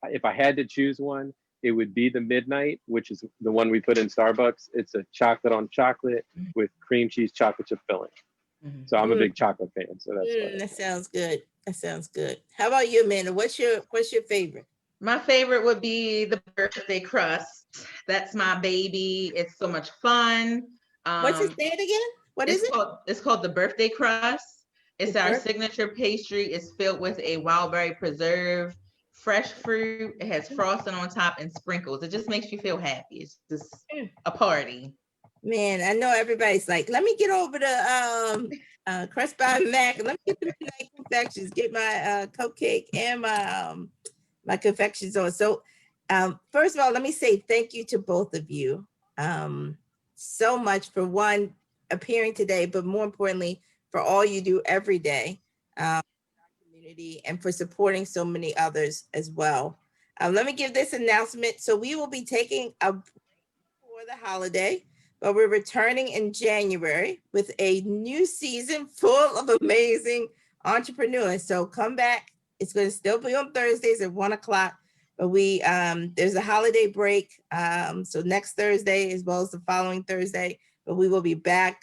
if I had to choose one, it would be the Midnight, which is the one we put in Starbucks. It's a chocolate on chocolate with cream cheese chocolate chip filling. So I'm a big chocolate fan. So that's why. that sounds good. That sounds good. How about you, Amanda? What's your favorite? My favorite would be the birthday crust. That's my baby. It's so much fun. What's it stand again? What is it? It's called the birthday crust. It's The our birth- signature pastry. It's filled with a wild berry preserve, fresh fruit. It has frosting on top and sprinkles. It just makes you feel happy. It's just a party. Man, I know everybody's like, let me get over to Crust by Mac. Let me get the Midnight Confections, get my cupcake and my confections on. So first of all, let me say thank you to both of you so much for one, appearing today, but more importantly, for all you do every day in our community and for supporting so many others as well. Let me give this announcement. So we will be taking a break for the holiday, but we're returning in January with a new season full of amazing entrepreneurs. So come back. It's going to still be on Thursdays at 1:00, but there's a holiday break. So next Thursday as well as the following Thursday, but we will be back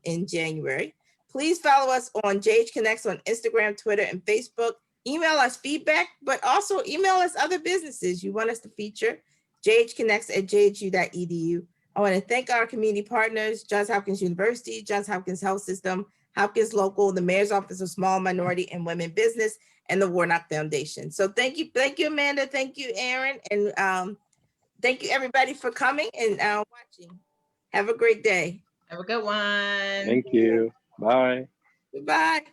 in January. Please follow us on JH Connects on Instagram, Twitter, and Facebook. Email us feedback, but also email us other businesses you want us to feature. jhconnects@jhu.edu. I want to thank our community partners, Johns Hopkins University, Johns Hopkins Health System, Hopkins Local, the Mayor's Office of Small Minority and Women Business, and the Warnock Foundation. So thank you, Amanda. Thank you, Aaron. And thank you, everybody, for coming and watching. Have a great day. Have a good one. Thank you. Bye. Goodbye.